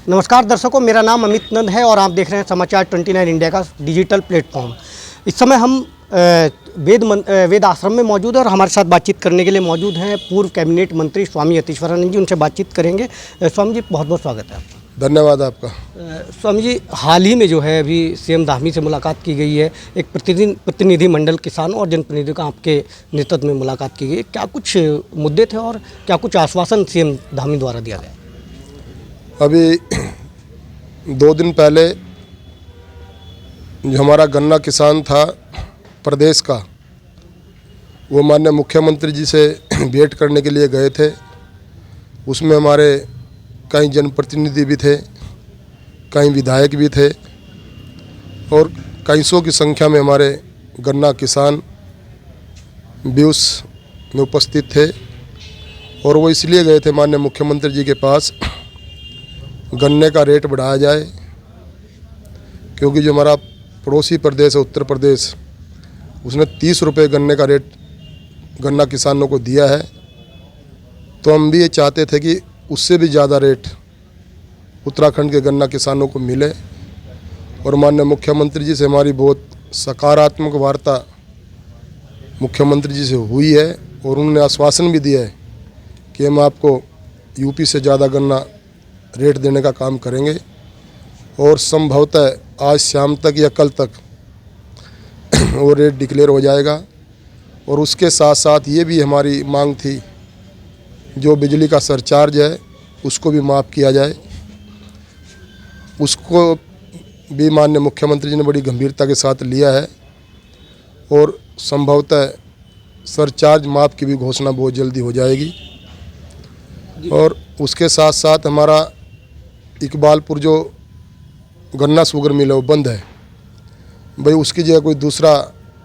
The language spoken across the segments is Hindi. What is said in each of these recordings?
नमस्कार दर्शकों, मेरा नाम अमित नंद है और आप देख रहे हैं समाचार 29 इंडिया का डिजिटल प्लेटफॉर्म। इस समय हम वेद आश्रम में मौजूद हैं और हमारे साथ बातचीत करने के लिए मौजूद हैं पूर्व कैबिनेट मंत्री स्वामी यतीश्वरानंद जी। उनसे बातचीत करेंगे। स्वामी जी, बहुत बहुत स्वागत है आपका। धन्यवाद आपका। स्वामी जी, हाल ही में जो है अभी सीएम धामी से मुलाकात की गई है। एक प्रतिनिधि मंडल किसानों और जनप्रतिनिधियों का आपके नेतृत्व में मुलाकात की गई है। क्या कुछ मुद्दे थे और क्या कुछ आश्वासन सीएम धामी द्वारा दिया गया? अभी 2 दिन पहले जो हमारा गन्ना किसान था प्रदेश का, वो माननीय मुख्यमंत्री जी से भेंट करने के लिए गए थे। उसमें हमारे कई जनप्रतिनिधि भी थे, कई विधायक भी थे और कई सौ की संख्या में हमारे गन्ना किसान भी उस में उपस्थित थे। और वो इसलिए गए थे माननीय मुख्यमंत्री जी के पास, गन्ने का रेट बढ़ाया जाए, क्योंकि जो हमारा पड़ोसी प्रदेश है उत्तर प्रदेश, उसने 30 रुपये गन्ने का रेट गन्ना किसानों को दिया है। तो हम भी ये चाहते थे कि उससे भी ज़्यादा रेट उत्तराखंड के गन्ना किसानों को मिले। और माननीय मुख्यमंत्री जी से हमारी बहुत सकारात्मक वार्ता मुख्यमंत्री जी से हुई है और उन्होंने आश्वासन भी दिया है कि हम आपको यूपी से ज़्यादा गन्ना रेट देने का काम करेंगे। और संभवतः आज शाम तक या कल तक वो रेट डिक्लेयर हो जाएगा। और उसके साथ साथ ये भी हमारी मांग थी, जो बिजली का सरचार्ज है उसको भी माफ़ किया जाए। उसको भी माननीय मुख्यमंत्री जी ने बड़ी गंभीरता के साथ लिया है और संभवतः सरचार्ज माफ़ की भी घोषणा बहुत जल्दी हो जाएगी। और उसके साथ साथ हमारा इकबालपुर जो गन्ना शुगर मिल है वो बंद है। भाई उसकी जगह कोई दूसरा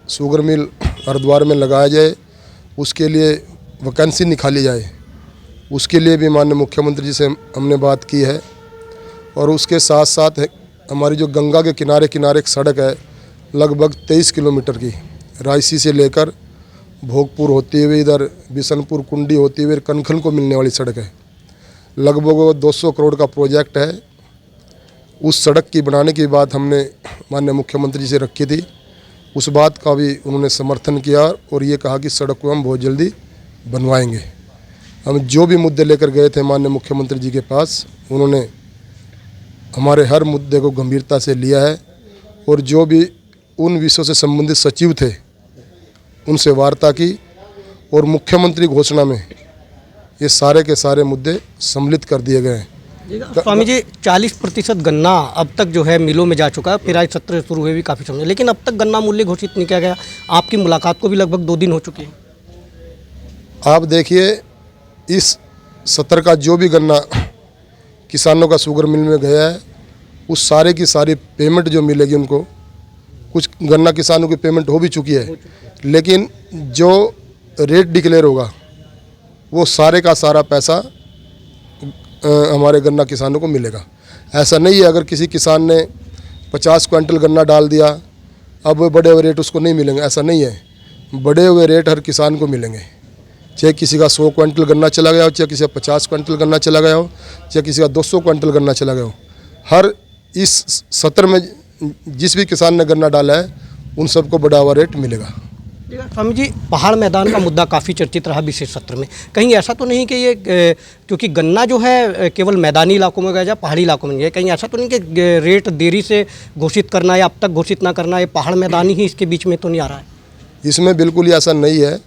शुगर मिल हरिद्वार में लगाया जाए, उसके लिए वैकेंसी निकाली जाए। उसके लिए भी माननीय मुख्यमंत्री जी से हमने बात की है। और उसके साथ साथ हमारी जो गंगा के किनारे किनारे एक सड़क है लगभग 23 किलोमीटर की, रायसी से लेकर भोगपुर होती हुए इधर बिशनपुर कुंडी होती हुए कनखल को मिलने वाली सड़क है। लगभग 200 करोड़ का प्रोजेक्ट है। उस सड़क की बनाने की बात हमने माननीय मुख्यमंत्री जी से रखी थी। उस बात का भी उन्होंने समर्थन किया और ये कहा कि सड़क को हम बहुत जल्दी बनवाएंगे। हम जो भी मुद्दे लेकर गए थे माननीय मुख्यमंत्री जी के पास, उन्होंने हमारे हर मुद्दे को गंभीरता से लिया है। और जो भी उन विषयों से संबंधित सचिव थे उनसे वार्ता की और मुख्यमंत्री घोषणा में ये सारे के सारे मुद्दे सम्मिलित कर दिए गए हैं। स्वामी जी, 40% गन्ना अब तक जो है मिलों में जा चुका है। पेराई सत्र शुरू हुए भी काफ़ी समय, लेकिन अब तक गन्ना मूल्य घोषित नहीं किया गया। आपकी मुलाकात को भी लगभग 2 दिन हो चुके हैं। आप देखिए, इस सत्र का जो भी गन्ना किसानों का शुगर मिल में गया है, उस सारे की सारी पेमेंट जो मिलेगी उनको, कुछ गन्ना किसानों की पेमेंट हो भी चुकी है, लेकिन जो रेट डिक्लेयर होगा वो सारे का सारा पैसा हमारे गन्ना किसानों को मिलेगा। ऐसा नहीं है अगर किसी किसान ने 50 क्विंटल गन्ना डाल दिया अब बड़े हुए रेट उसको नहीं मिलेंगे, ऐसा नहीं है। बड़े हुए रेट हर किसान को मिलेंगे, चाहे किसी का 100 क्विंटल गन्ना चला गया हो, चाहे किसी का 50 क्विंटल गन्ना चला गया हो, चाहे किसी का 200 क्विंटल गन्ना चला गया हो। हर इस सत्र में जिस भी किसान ने गन्ना डाला है उन सबको बढ़ा हुआ रेट मिलेगा। स्वामी जी, पहाड़ मैदान का मुद्दा काफ़ी चर्चित रहा विशेष सत्र में। कहीं ऐसा तो नहीं कि ये क्योंकि गन्ना जो है केवल मैदानी इलाकों में गया या पहाड़ी इलाकों में गया, कहीं ऐसा तो नहीं कि रेट देरी से घोषित करना या अब तक घोषित ना करना, ये पहाड़ मैदानी ही इसके बीच में तो नहीं आ रहा है? इसमें बिल्कुल ही ऐसा नहीं है।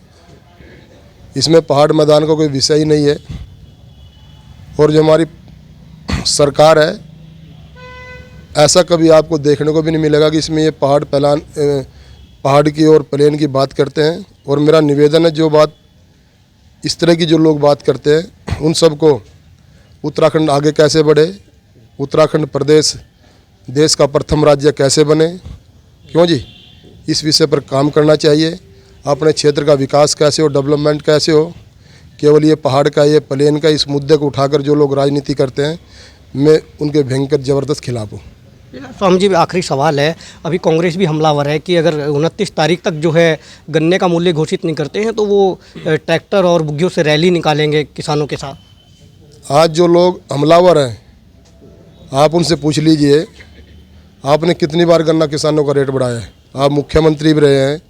इसमें पहाड़ मैदान का कोई विषय ही नहीं है। और जो हमारी सरकार है, ऐसा कभी आपको देखने को भी नहीं मिलेगा कि इसमें ये पहाड़ की और प्लेन की बात करते हैं। और मेरा निवेदन है, जो बात इस तरह की जो लोग बात करते हैं उन सबको उत्तराखंड आगे कैसे बढ़े, उत्तराखंड प्रदेश देश का प्रथम राज्य कैसे बने, क्यों जी, इस विषय पर काम करना चाहिए। अपने क्षेत्र का विकास कैसे हो, डेवलपमेंट कैसे हो। केवल ये पहाड़ का, ये प्लेन का, इस मुद्दे को उठाकर जो लोग राजनीति करते हैं, मैं उनके भयंकर ज़बरदस्त खिलाफ हूँ। स्वामी जी, आखिरी सवाल है, अभी कांग्रेस भी हमलावर है कि अगर 29 तारीख तक जो है गन्ने का मूल्य घोषित नहीं करते हैं तो वो ट्रैक्टर और बुग्गियों से रैली निकालेंगे किसानों के साथ। आज जो लोग हमलावर हैं, आप उनसे पूछ लीजिए, आपने कितनी बार गन्ना किसानों का रेट बढ़ाया है। आप मुख्यमंत्री भी रहे हैं,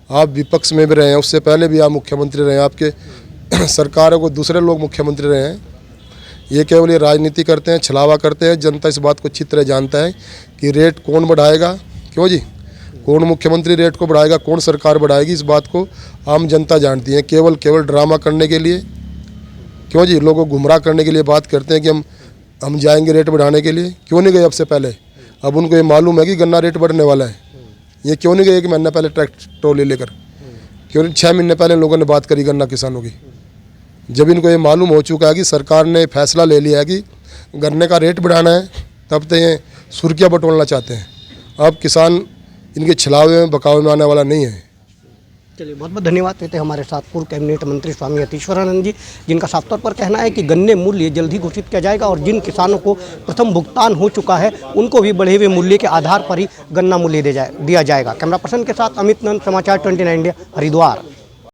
आप विपक्ष में भी रहे हैं, उससे पहले भी आप मुख्यमंत्री रहे हैं, आपके सरकारों को दूसरे लोग मुख्यमंत्री रहे हैं। ये केवल ये राजनीति करते हैं, छलावा करते हैं। जनता इस बात को अच्छी तरह जानता है कि रेट कौन बढ़ाएगा, क्यों जी, कौन मुख्यमंत्री रेट को बढ़ाएगा, कौन सरकार बढ़ाएगी, इस बात को आम जनता जानती है। केवल ड्रामा करने के लिए, क्यों जी, लोगों को गुमराह करने के लिए बात करते हैं कि हम जाएंगे रेट बढ़ाने के लिए। क्यों नहीं गए अब से पहले? अब उनको ये मालूम है कि गन्ना रेट बढ़ने वाला है, ये क्यों नहीं गए कि महीना पहले ट्रैक्टर ट्रॉली लेकर? क्यों नहीं 6 महीने पहले लोगों ने बात करी गन्ना किसानों की? जब इनको ये मालूम हो चुका है कि सरकार ने फैसला ले लिया है कि गन्ने का रेट बढ़ाना है, तब तो ये सुर्खियाँ बटोरना चाहते हैं। अब किसान इनके छलावे में बकावे में आने वाला नहीं है। चलिए, बहुत बहुत धन्यवाद देते हैं हमारे साथ पूर्व कैबिनेट मंत्री स्वामी यतीश्वरानंद जी, जिनका साफ तौर पर कहना है कि गन्ने मूल्य जल्द ही घोषित किया जाएगा और जिन किसानों को प्रथम भुगतान हो चुका है उनको भी बढ़े हुए मूल्य के आधार पर ही गन्ना मूल्य दिया जाएगा। कैमरा पर्सन के साथ अमित नंद, समाचार 29 इंडिया, हरिद्वार।